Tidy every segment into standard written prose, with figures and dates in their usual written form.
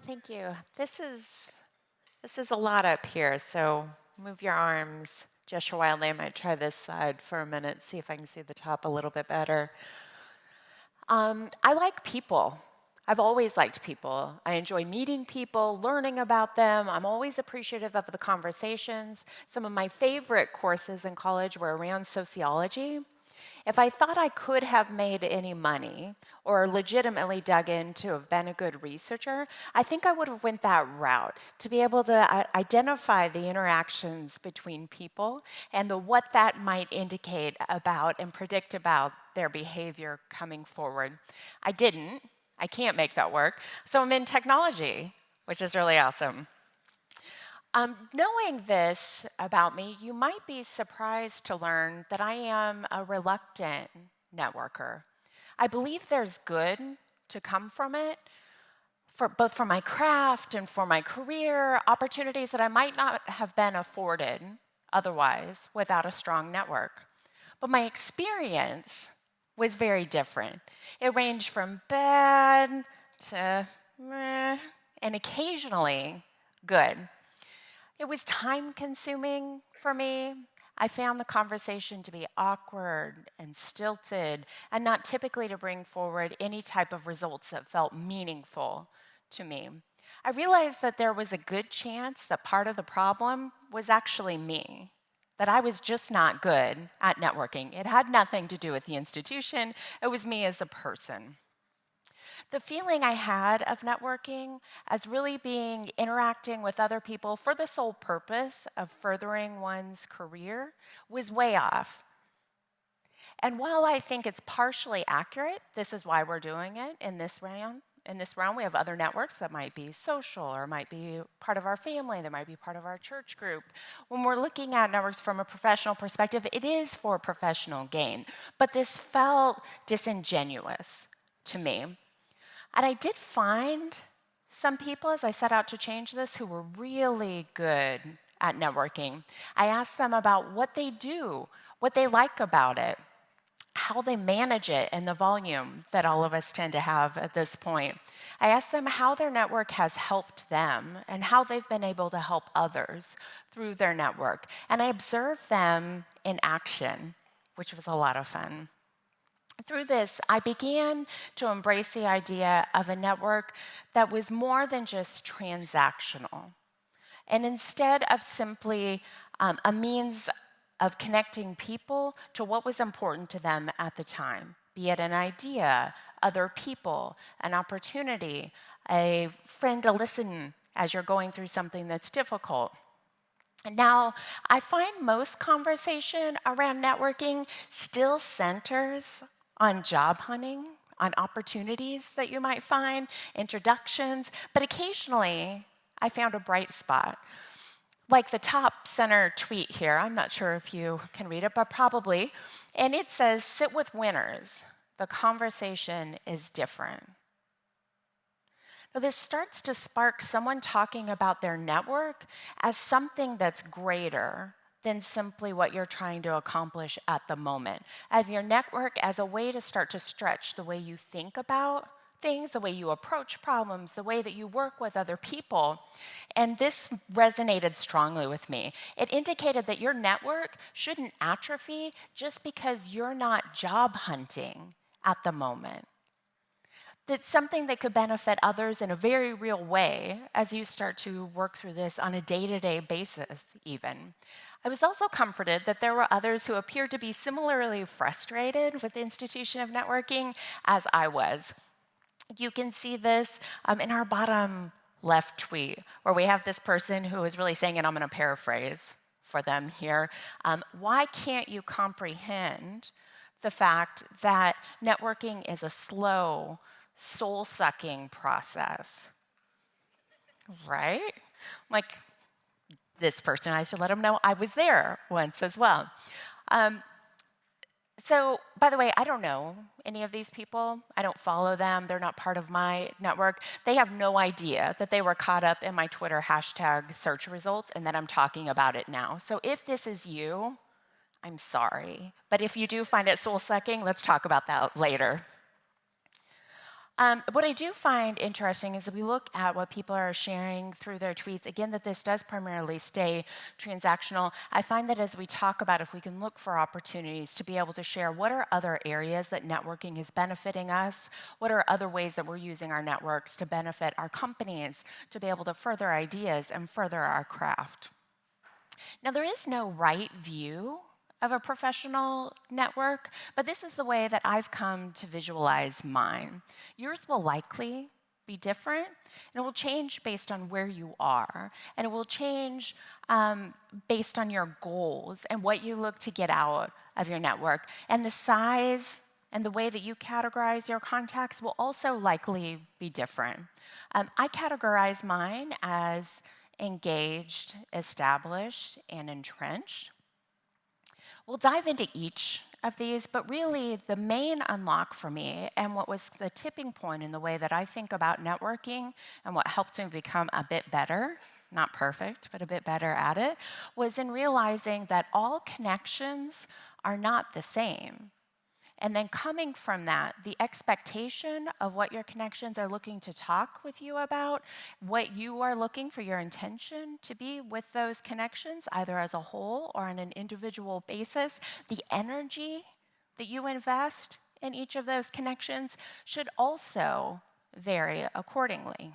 Thank you. This is a lot up here, so move your arms just wildly. I might try this side for a minute, see if I can see the top a little bit better. I like people. I've always liked people. I enjoy meeting people, learning about them. I'm always appreciative of the conversations. Some of my favorite courses in college were around sociology. If I thought I could have made any money or legitimately dug in to have been a good researcher, I think I would have went that route to be able to identify the interactions between people and what that might indicate about and predict about their behavior coming forward. I didn't. I can't make that work. So I'm in technology, which is really awesome. Knowing this about me, you might be surprised to learn that I am a reluctant networker. I believe there's good to come from it, for both for my craft and for my career, opportunities that I might not have been afforded otherwise without a strong network. But my experience was very different. It ranged from bad to meh, and occasionally good. It was time consuming for me. I found the conversation to be awkward and stilted and not typically to bring forward any type of results that felt meaningful to me. I realized that there was a good chance that part of the problem was actually me, that I was just not good at networking. It had nothing to do with the institution, it was me as a person. The feeling I had of networking as really being interacting with other people for the sole purpose of furthering one's career was way off. And while I think it's partially accurate, this is why we're doing it in this round. In this round, we have other networks that might be social or might be part of our family, that might be part of our church group. When we're looking at networks from a professional perspective, it is for professional gain. But this felt disingenuous to me. And I did find some people, as I set out to change this, who were really good at networking. I asked them about what they do, what they like about it, how they manage it, and the volume that all of us tend to have at this point. I asked them how their network has helped them and how they've been able to help others through their network. And I observed them in action, which was a lot of fun. Through this, I began to embrace the idea of a network that was more than just transactional. And instead of simply a means of connecting people to what was important to them at the time, be it an idea, other people, an opportunity, a friend to listen as you're going through something that's difficult. Now, I find most conversation around networking still centers on job hunting, on opportunities that you might find, introductions, but occasionally I found a bright spot. Like the top center tweet here, I'm not sure if you can read it, but probably, and it says, "Sit with winners. The conversation is different." Now, this starts to spark someone talking about their network as something that's greater than simply what you're trying to accomplish at the moment. Of your network as a way to start to stretch the way you think about things, the way you approach problems, the way that you work with other people. And this resonated strongly with me. It indicated that your network shouldn't atrophy just because you're not job hunting at the moment. That's something that could benefit others in a very real way as you start to work through this on a day-to-day basis, even. I was also comforted that there were others who appeared to be similarly frustrated with the institution of networking as I was. You can see this in our bottom left tweet, where we have this person who is really saying, and I'm going to paraphrase for them here, why can't you comprehend the fact that networking is a slow, soul-sucking process, right? Like this person, I should let them know I was there once as well. So, by the way, I don't know any of these people. I don't follow them. They're not part of my network. They have no idea that they were caught up in my Twitter hashtag search results and that I'm talking about it now. So if this is you, I'm sorry. But if you do find it soul-sucking, let's talk about that later. What I do find interesting is if we look at what people are sharing through their tweets, again, that this does primarily stay transactional. I find that as we talk about if we can look for opportunities to be able to share what are other areas that networking is benefiting us, what are other ways that we're using our networks to benefit our companies, to be able to further ideas and further our craft. Now, there is no right view of a professional network, but this is the way that I've come to visualize mine. Yours will likely be different, and it will change based on where you are, and it will change based on your goals and what you look to get out of your network. And the size and the way that you categorize your contacts will also likely be different. I categorize mine as engaged, established, and entrenched. We'll dive into each of these, but really the main unlock for me and what was the tipping point in the way that I think about networking and what helped me become a bit better, not perfect, but a bit better at it, was in realizing that all connections are not the same. And then coming from that, the expectation of what your connections are looking to talk with you about, what you are looking for your intention to be with those connections, either as a whole or on an individual basis, the energy that you invest in each of those connections should also vary accordingly.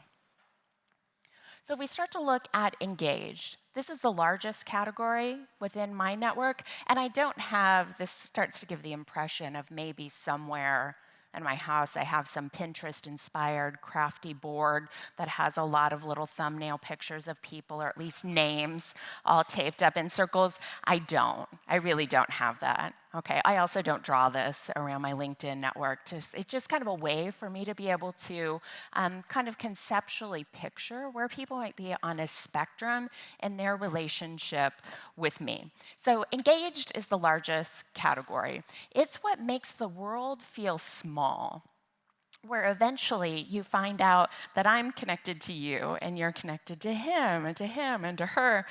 So if we start to look at engaged, this is the largest category within my network, and I don't have, this starts to give the impression of maybe somewhere in my house I have some Pinterest-inspired crafty board that has a lot of little thumbnail pictures of people, or at least names, all taped up in circles. I don't. I really don't have that. Okay, I also don't draw this around my LinkedIn network. It's just kind of a way for me to be able to kind of conceptually picture where people might be on a spectrum in their relationship with me. So engaged is the largest category. It's what makes the world feel small, where eventually you find out that I'm connected to you and you're connected to him and to him and to her.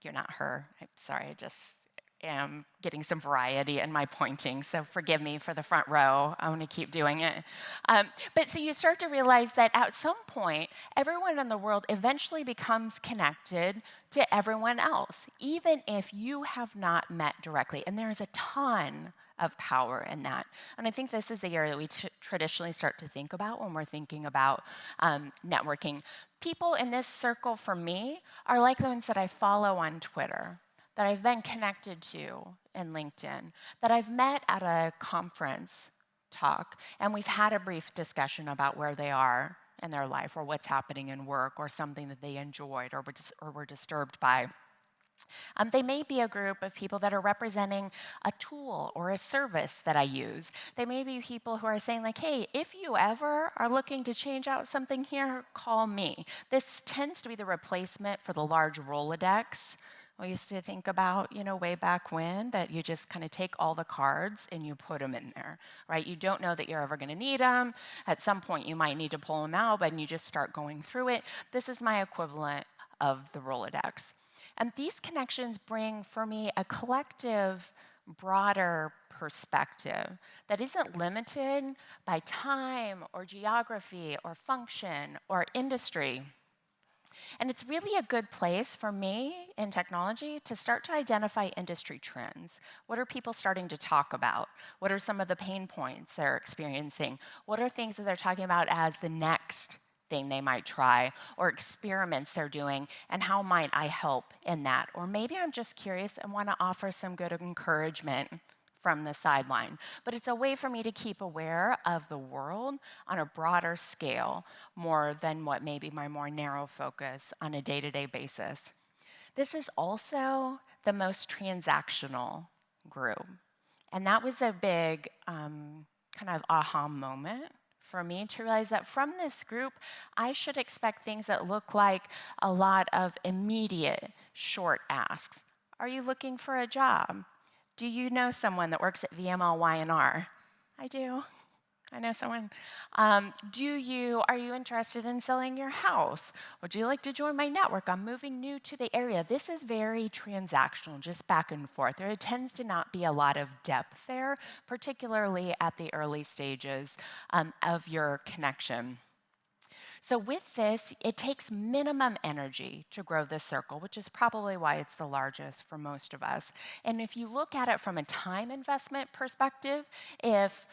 You're not her. I'm sorry, I just am getting some variety in my pointing, so forgive me for the front row. I want to keep doing it. But so you start to realize that at some point, everyone in the world eventually becomes connected to everyone else, even if you have not met directly. And there is a ton of power in that. And I think this is the area that we traditionally start to think about when we're thinking about networking. People in this circle for me are like the ones that I follow on Twitter, that I've been connected to in LinkedIn, that I've met at a conference talk, and we've had a brief discussion about where they are in their life or what's happening in work or something that they enjoyed or were disturbed by. They may be a group of people that are representing a tool or a service that I use. They may be people who are saying like, hey, if you ever are looking to change out something here, call me. This tends to be the replacement for the large Rolodex we used to think about, way back when, that you just kind of take all the cards and you put them in there, right? You don't know that you're ever going to need them. At some point, you might need to pull them out, but you just start going through it. This is my equivalent of the Rolodex. And these connections bring, for me, a collective, broader perspective that isn't limited by time or geography or function or industry. And it's really a good place for me in technology to start to identify industry trends. What are people starting to talk about? What are some of the pain points they're experiencing? What are things that they're talking about as the next thing they might try, or experiments they're doing, and how might I help in that? Or maybe I'm just curious and want to offer some good encouragement from the sideline. But it's a way for me to keep aware of the world on a broader scale, more than what may be my more narrow focus on a day-to-day basis. This is also the most transactional group. And that was a big kind of aha moment for me to realize that from this group, I should expect things that look like a lot of immediate, short asks. Are you looking for a job? Do you know someone that works at VML Y&R? I do. I know someone. Are you interested in selling your house? Would you like to join my network? I'm moving new to the area. This is very transactional, just back and forth. There tends to not be a lot of depth there, particularly at the early stages of your connection. So with this, it takes minimum energy to grow this circle, which is probably why it's the largest for most of us. And if you look at it from a time investment perspective, if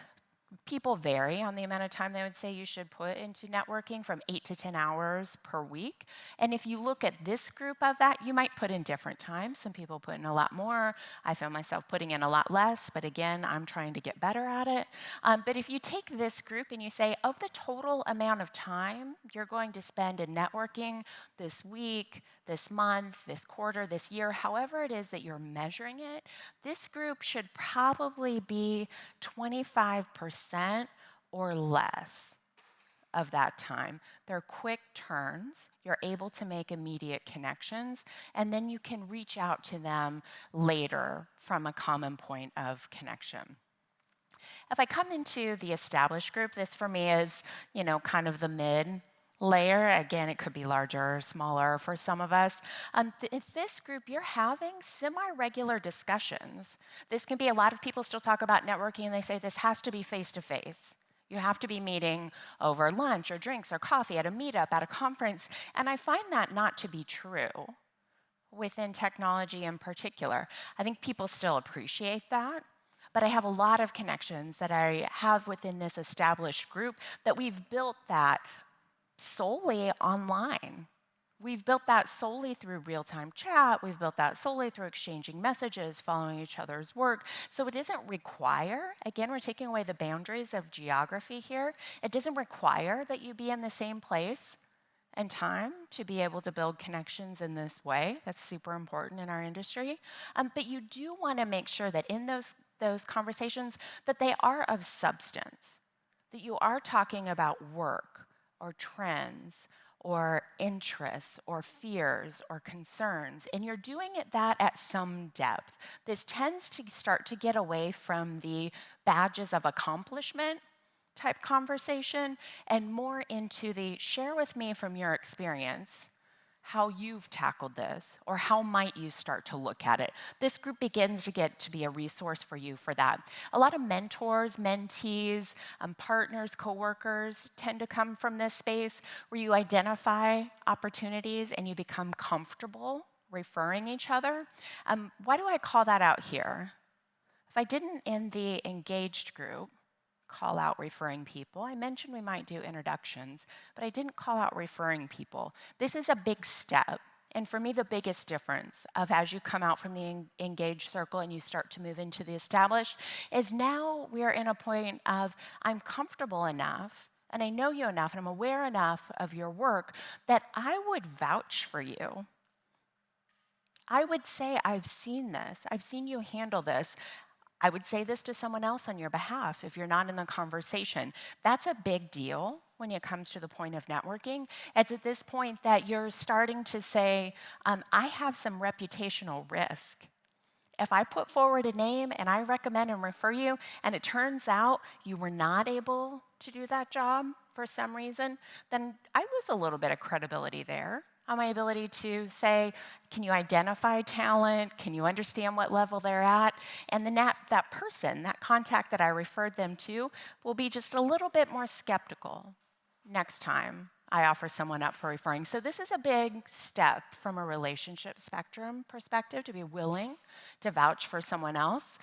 people vary on the amount of time they would say you should put into networking from 8 to 10 hours per week. And if you look at this group of that, you might put in different times. Some people put in a lot more. I found myself putting in a lot less, but again, I'm trying to get better at it. But if you take this group and you say, of the total amount of time you're going to spend in networking this week, this month, this quarter, this year, however it is that you're measuring it, this group should probably be 25% or less of that time. They're quick turns. You're able to make immediate connections, and then you can reach out to them later from a common point of connection. If I come into the established group, this for me is, kind of the mid layer. Again, it could be larger or smaller for some of us. In this group, you're having semi-regular discussions. This can be a lot of people still talk about networking and they say this has to be face-to-face. You have to be meeting over lunch or drinks or coffee at a meetup, at a conference. And I find that not to be true within technology in particular. I think people still appreciate that. But I have a lot of connections that I have within this established group that we've built that solely online. We've built that solely through real-time chat. We've built that solely through exchanging messages, following each other's work. So it doesn't require, again, we're taking away the boundaries of geography here. It doesn't require that you be in the same place and time to be able to build connections in this way. That's super important in our industry. But you do want to make sure that in those conversations that they are of substance, that you are talking about work or trends or interests or fears or concerns, and you're doing that at some depth. This tends to start to get away from the badges of accomplishment type conversation and more into the share with me from your experience how you've tackled this, or how might you start to look at it. This group begins to get to be a resource for you for that. A lot of mentors, mentees, partners, coworkers tend to come from this space where you identify opportunities and you become comfortable referring each other. Why do I call that out here? If I didn't in the engaged group call out referring people. I mentioned we might do introductions, but I didn't call out referring people. This is a big step. And for me, the biggest difference of as you come out from the engaged circle and you start to move into the established is now we are in a point of I'm comfortable enough and I know you enough and I'm aware enough of your work that I would vouch for you. I would say, I've seen this. I've seen you handle this. I would say this to someone else on your behalf if you're not in the conversation. That's a big deal when it comes to the point of networking. It's at this point that you're starting to say, I have some reputational risk. If I put forward a name and I recommend and refer you, and it turns out you were not able to do that job for some reason, then I lose a little bit of credibility there on my ability to say, can you identify talent? Can you understand what level they're at? And then that person, that contact that I referred them to, will be just a little bit more skeptical next time I offer someone up for referring. So this is a big step from a relationship spectrum perspective to be willing to vouch for someone else.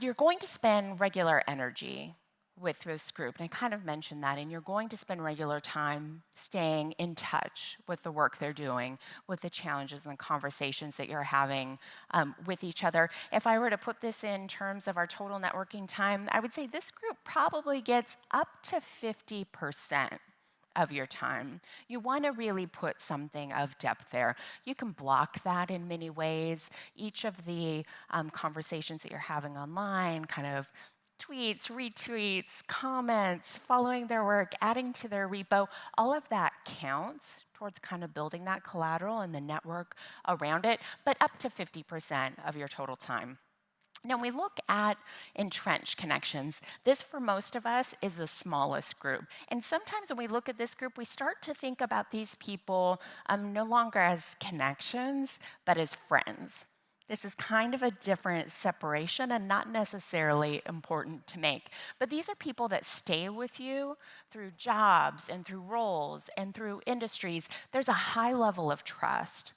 You're going to spend regular energy with this group, and I kind of mentioned that, and you're going to spend regular time staying in touch with the work they're doing, with the challenges and the conversations that you're having with each other. If I were to put this in terms of our total networking time, I would say this group probably gets up to 50% of your time. You want to really put something of depth there. You can block that in many ways. Each of the conversations that you're having online, kind of tweets, retweets, comments, following their work, adding to their repo, all of that counts towards kind of building that collateral and the network around it, but up to 50% of your total time. Now, when we look at entrenched connections, this for most of us is the smallest group. And sometimes when we look at this group, we start to think about these people no longer as connections, but as friends. This is kind of a different separation and not necessarily important to make. But these are people that stay with you through jobs and through roles and through industries. There's a high level of trust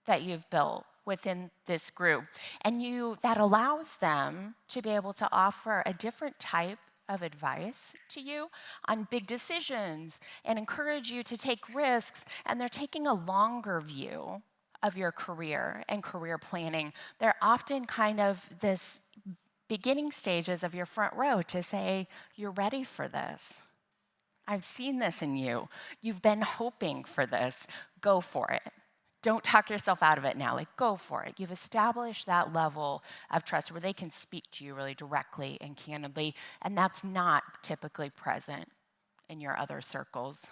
that you've built within this group. And that allows them to be able to offer a different type of advice to you on big decisions and encourage you to take risks. And they're taking a longer view of your career and career planning. They're often kind of this beginning stages of your front row to say, you're ready for this. I've seen this in you. You've been hoping for this. Go for it. Don't talk yourself out of it now. Like, go for it. You've established that level of trust where they can speak to you really directly and candidly, and that's not typically present in your other circles.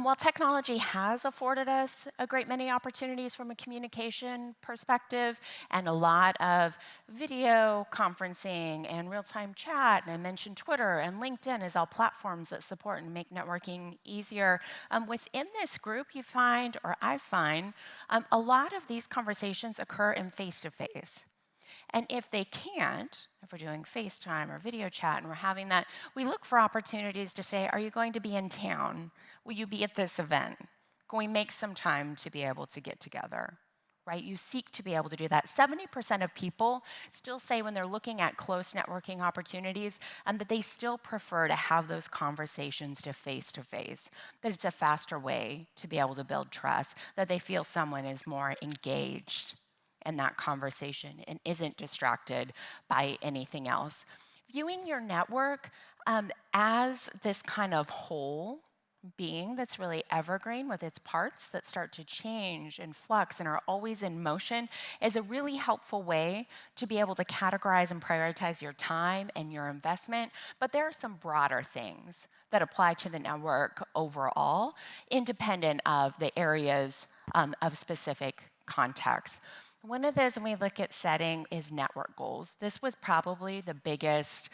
While technology has afforded us a great many opportunities from a communication perspective and a lot of video conferencing and real-time chat, and I mentioned Twitter and LinkedIn as all platforms that support and make networking easier, within this group you find, or I find, a lot of these conversations occur in face-to-face. And if they can't, if we're doing FaceTime or video chat and we're having that, we look for opportunities to say, are you going to be in town? Will you be at this event? Can we make some time to be able to get together? Right? You seek to be able to do that. 70% of people still say when they're looking at close networking opportunities that they still prefer to have those conversations to face, that it's a faster way to be able to build trust, that they feel someone is more engaged in that conversation and isn't distracted by anything else. Viewing your network as this kind of whole being that's really evergreen with its parts that start to change and flux and are always in motion is a really helpful way to be able to categorize and prioritize your time and your investment. But there are some broader things that apply to the network overall, independent of the areas of specific context. One of those, when we look at setting, is network goals. This was probably the biggest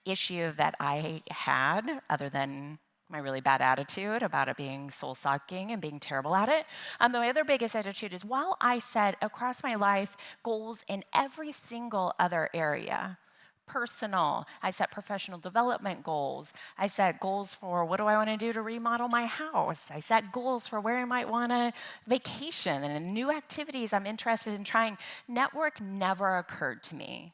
issue that I had, other than my really bad attitude about it being soul-sucking and being terrible at it. The other biggest attitude is while I set across my life goals in every single other area, personal, I set professional development goals. I set goals for what do I want to do to remodel my house. I set goals for where I might want to vacation and new activities I'm interested in trying. Network never occurred to me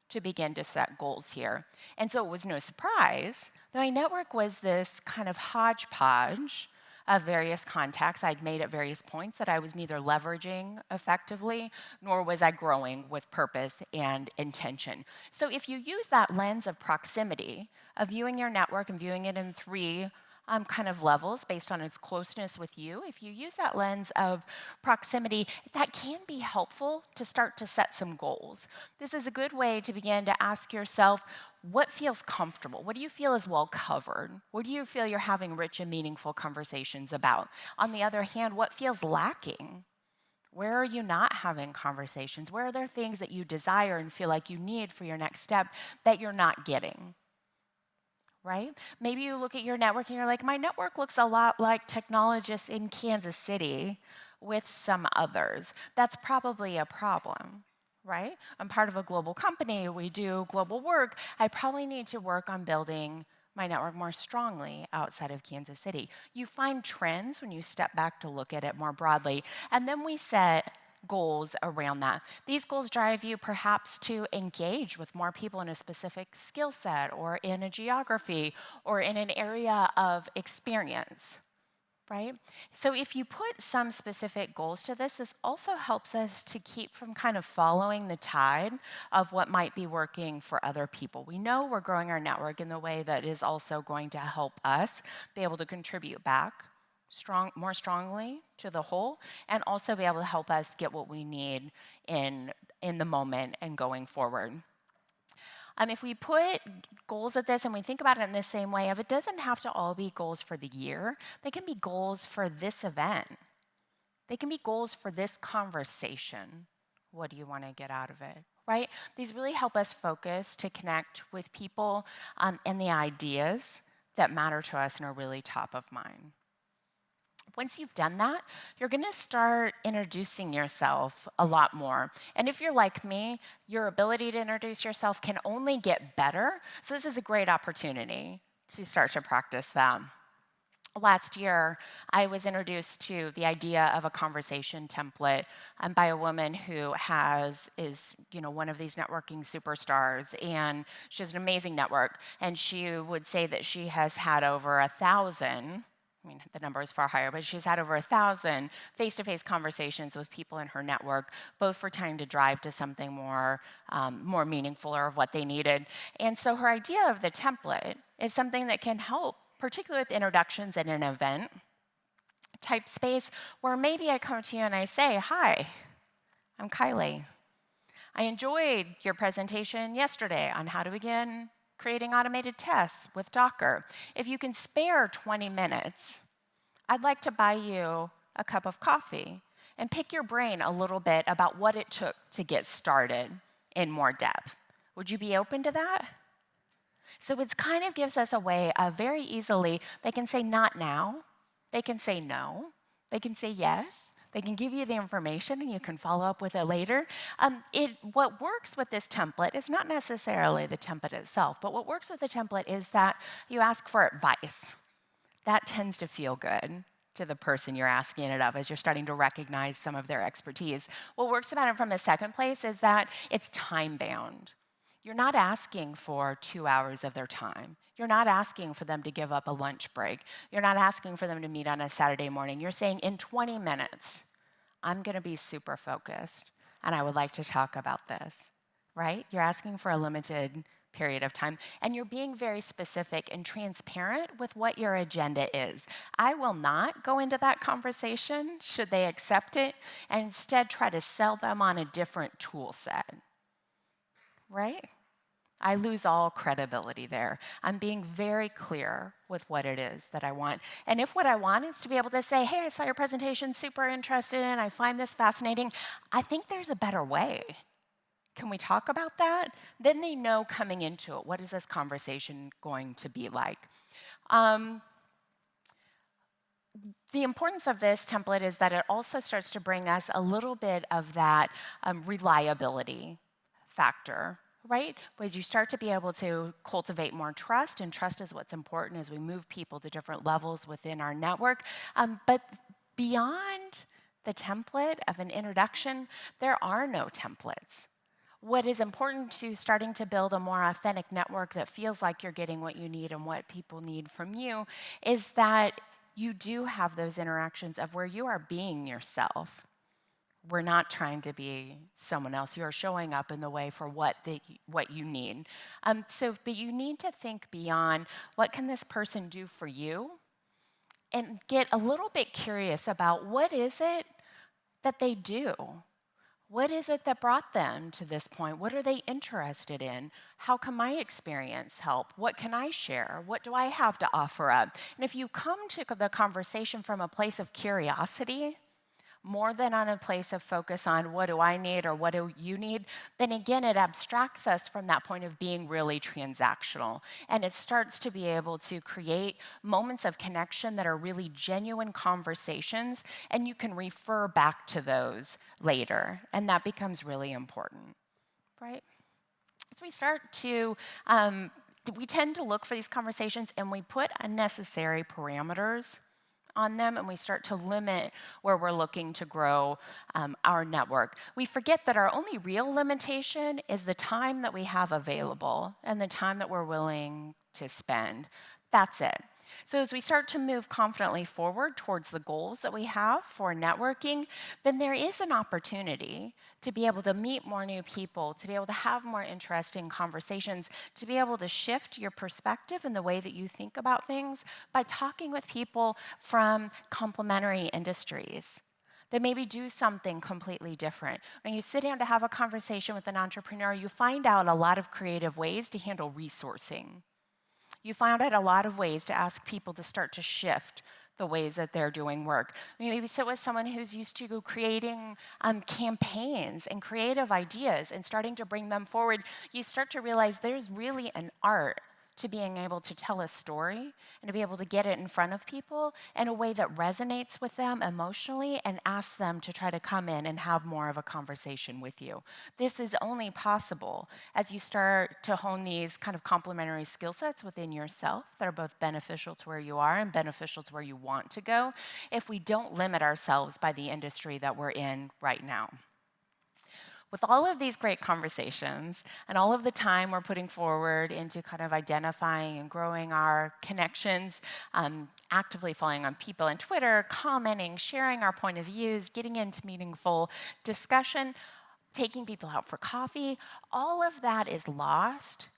to begin to set goals here. And so it was no surprise that my network was this kind of hodgepodge of various contacts I'd made at various points that I was neither leveraging effectively, nor was I growing with purpose and intention. So if you use that lens of proximity, of viewing your network and viewing it in three kind of levels based on its closeness with you, if you use that lens of proximity, that can be helpful to start to set some goals. This is a good way to begin to ask yourself, what feels comfortable? What do you feel is well covered? What do you feel you're having rich and meaningful conversations about? On the other hand, what feels lacking? Where are you not having conversations? Where are there things that you desire and feel like you need for your next step that you're not getting? Right? Maybe you look at your network and you're like, my network looks a lot like technologists in Kansas City with some others. That's probably a problem, right? I'm part of a global company. We do global work. I probably need to work on building my network more strongly outside of Kansas City. You find trends when you step back to look at it more broadly. And then we set goals around that. These goals drive you perhaps to engage with more people in a specific skill set or in a geography or in an area of experience, right? So if you put some specific goals to this also helps us to keep from kind of following the tide of what might be working for other people. We know we're growing our network in the way that is also going to help us be able to contribute back more strongly to the whole, and also be able to help us get what we need in the moment and going forward. If we put goals at this and we think about it in the same way, if it doesn't have to all be goals for the year, they can be goals for this event. They can be goals for this conversation, What do you want to get out of it, right? These really help us focus to connect with people and the ideas that matter to us and are really top of mind. Once you've done that, you're going to start introducing yourself a lot more. And if you're like me, your ability to introduce yourself can only get better. So this is a great opportunity to start to practice that. Last year, I was introduced to the idea of a conversation template by a woman who is one of these networking superstars, and she has an amazing network. And she would say that she has had over 1,000. I mean, the number is far higher, but she's had over 1,000 face-to-face conversations with people in her network, both for trying to drive to something more meaningful or of what they needed. And so her idea of the template is something that can help, particularly with introductions in an event type space, where maybe I come to you and I say, "Hi, I'm Kylie. I enjoyed your presentation yesterday on how to begin creating automated tests with Docker. If you can spare 20 minutes, I'd like to buy you a cup of coffee and pick your brain a little bit about what it took to get started in more depth. Would you be open to that?" So it kind of gives us a way of very easily, they can say not now, they can say no, they can say yes, they can give you the information and you can follow up with it later. What works with this template is not necessarily the template itself, but what works with the template is that you ask for advice. That tends to feel good to the person you're asking it of as you're starting to recognize some of their expertise. What works about it from the second place is that it's time-bound. You're not asking for 2 hours of their time. You're not asking for them to give up a lunch break. You're not asking for them to meet on a Saturday morning. You're saying, in 20 minutes, I'm going to be super focused, and I would like to talk about this, right? You're asking for a limited period of time, and you're being very specific and transparent with what your agenda is. I will not go into that conversation, should they accept it, and instead try to sell them on a different tool set. Right? I lose all credibility there. I'm being very clear with what it is that I want. And if what I want is to be able to say, "Hey, I saw your presentation, super interested in, I find this fascinating. I think there's a better way. Can we talk about that?" Then they know coming into it, what is this conversation going to be like? The importance of this template is that it also starts to bring us a little bit of that reliability factor, right? As you start to be able to cultivate more trust, and trust is what's important as we move people to different levels within our network. But beyond the template of an introduction, there are no templates. What is important to starting to build a more authentic network that feels like you're getting what you need and what people need from you is that you do have those interactions of where you are being yourself. We're not trying to be someone else. You are showing up in the way for what you need. But you need to think beyond what can this person do for you, and get a little bit curious about what is it that they do. What is it that brought them to this point? What are they interested in? How can my experience help? What can I share? What do I have to offer up? And if you come to the conversation from a place of curiosity, more than on a place of focus on what do I need or what do you need, then again, it abstracts us from that point of being really transactional. And it starts to be able to create moments of connection that are really genuine conversations, and you can refer back to those later. And that becomes really important, right? So we tend to look for these conversations and we put unnecessary parameters on them, and we start to limit where we're looking to grow our network. We forget that our only real limitation is the time that we have available and the time that we're willing to spend. That's it. So as we start to move confidently forward towards the goals that we have for networking, then there is an opportunity to be able to meet more new people, to be able to have more interesting conversations, to be able to shift your perspective and the way that you think about things by talking with people from complementary industries that maybe do something completely different. When you sit down to have a conversation with an entrepreneur, you find out a lot of creative ways to handle resourcing. You find out a lot of ways to ask people to start to shift the ways that they're doing work. Maybe sit with someone who's used to creating campaigns and creative ideas and starting to bring them forward. You start to realize there's really an art to being able to tell a story and to be able to get it in front of people in a way that resonates with them emotionally and asks them to try to come in and have more of a conversation with you. This is only possible as you start to hone these kind of complementary skill sets within yourself that are both beneficial to where you are and beneficial to where you want to go if we don't limit ourselves by the industry that we're in right now. With all of these great conversations and all of the time we're putting forward into kind of identifying and growing our connections, actively following on people on Twitter, commenting, sharing our point of views, getting into meaningful discussion, taking people out for coffee, all of that is lost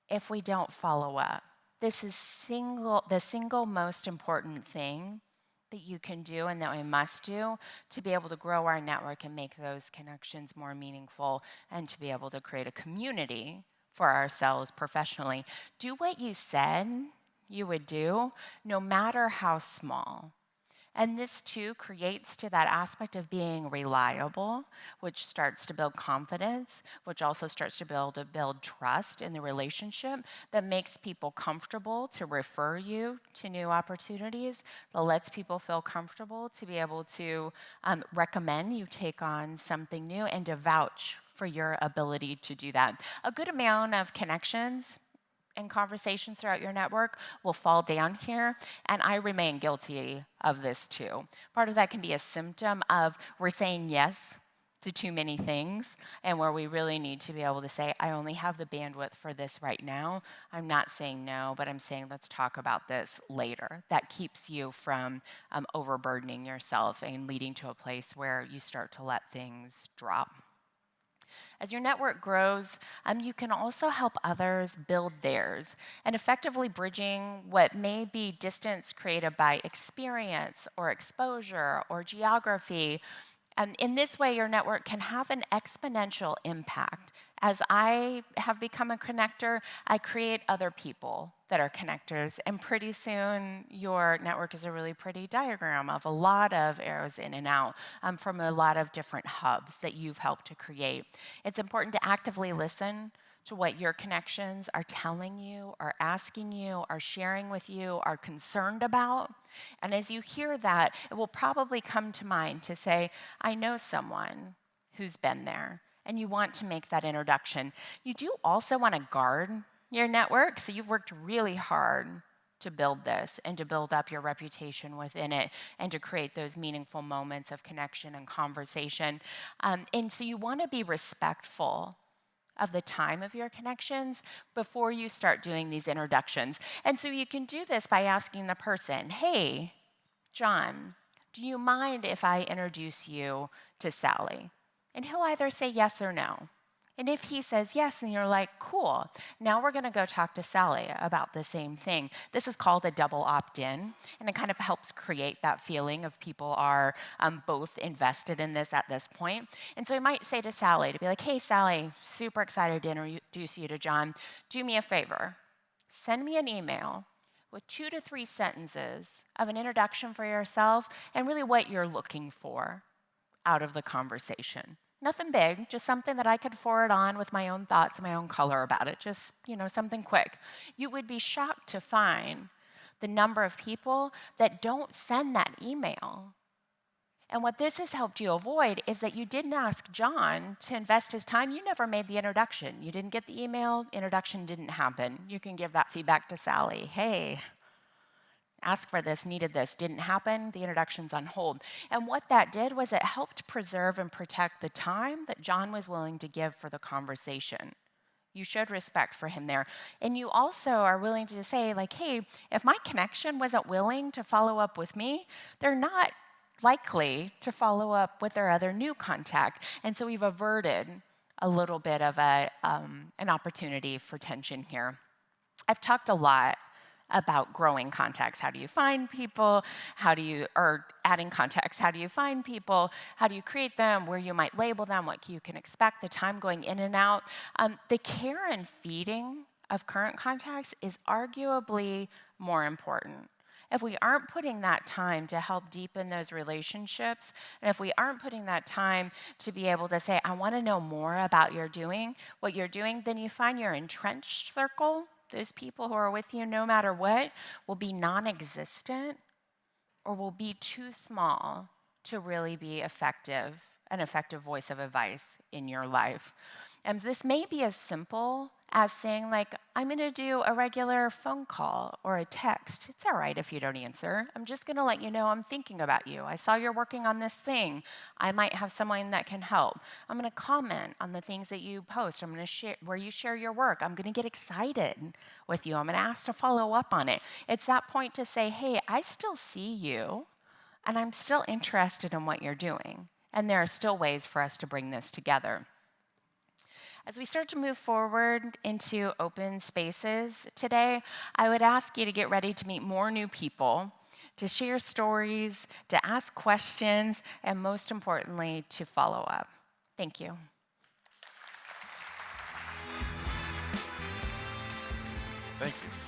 if we don't follow up. This is the single most important thing that you can do and that we must do to be able to grow our network and make those connections more meaningful and to be able to create a community for ourselves professionally. Do what you said you would do, no matter how small. And this too creates to that aspect of being reliable, which starts to build confidence, which also starts to build trust in the relationship that makes people comfortable to refer you to new opportunities, that lets people feel comfortable to be able to recommend you take on something new and to vouch for your ability to do that. A good amount of connections and conversations throughout your network will fall down here, and I remain guilty of this too. Part of that can be a symptom of we're saying yes to too many things, and where we really need to be able to say, I only have the bandwidth for this right now. I'm not saying no, but I'm saying let's talk about this later. That keeps you from overburdening yourself and leading to a place where you start to let things drop. As your network grows, you can also help others build theirs and effectively bridging what may be distance created by experience or exposure or geography. And in this way, your network can have an exponential impact. As I have become a connector, I create other people that are connectors. And pretty soon, your network is a really pretty diagram of a lot of arrows in and out from a lot of different hubs that you've helped to create. It's important to actively listen to what your connections are telling you, are asking you, are sharing with you, are concerned about. And as you hear that, it will probably come to mind to say, I know someone who's been there, and you want to make that introduction. You do also want to guard your network, so you've worked really hard to build this and to build up your reputation within it and to create those meaningful moments of connection and conversation. And so you want to be respectful of the time of your connections before you start doing these introductions. And so you can do this by asking the person, hey, John, do you mind if I introduce you to Sally? And he'll either say yes or no. And if he says yes, and you're like, cool, now we're going to go talk to Sally about the same thing. This is called a double opt-in, and it kind of helps create that feeling of people are both invested in this at this point. And so you might say to Sally, to be like, hey, Sally, super excited to introduce you to John. Do me a favor. Send me an email with 2 to 3 sentences of an introduction for yourself and really what you're looking for out of the conversation. Nothing big, just something that I could forward on with my own thoughts and my own color about it, just, something quick. You would be shocked to find the number of people that don't send that email. And what this has helped you avoid is that you didn't ask John to invest his time. You never made the introduction. You didn't get the email, introduction didn't happen. You can give that feedback to Sally. Hey, ask for this, needed this, didn't happen, the introduction's on hold. And what that did was it helped preserve and protect the time that John was willing to give for the conversation. You showed respect for him there. And you also are willing to say, like, hey, if my connection wasn't willing to follow up with me, they're not likely to follow up with their other new contact. And so we've averted a little bit of an opportunity for tension here. I've talked a lot about growing contacts. How do you find people? Or adding contacts. How do you find people? How do you create them? Where you might label them? What you can expect? The time going in and out. The care and feeding of current contacts is arguably more important. If we aren't putting that time to help deepen those relationships, and if we aren't putting that time to be able to say, I want to know more about what you're doing, then you find your entrenched circle, those people who are with you no matter what, will be non-existent or will be too small to really be an effective voice of advice in your life. And this may be as simple as saying, like, I'm going to do a regular phone call or a text. It's all right if you don't answer. I'm just going to let you know I'm thinking about you. I saw you're working on this thing. I might have someone that can help. I'm going to comment on the things that you post. I'm going to share where you share your work. I'm going to get excited with you. I'm going to ask to follow up on it. It's that point to say, hey, I still see you, and I'm still interested in what you're doing. And there are still ways for us to bring this together. As we start to move forward into open spaces today, I would ask you to get ready to meet more new people, to share stories, to ask questions, and most importantly, to follow up. Thank you. Thank you.